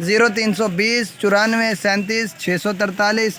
0320 94 37 643۔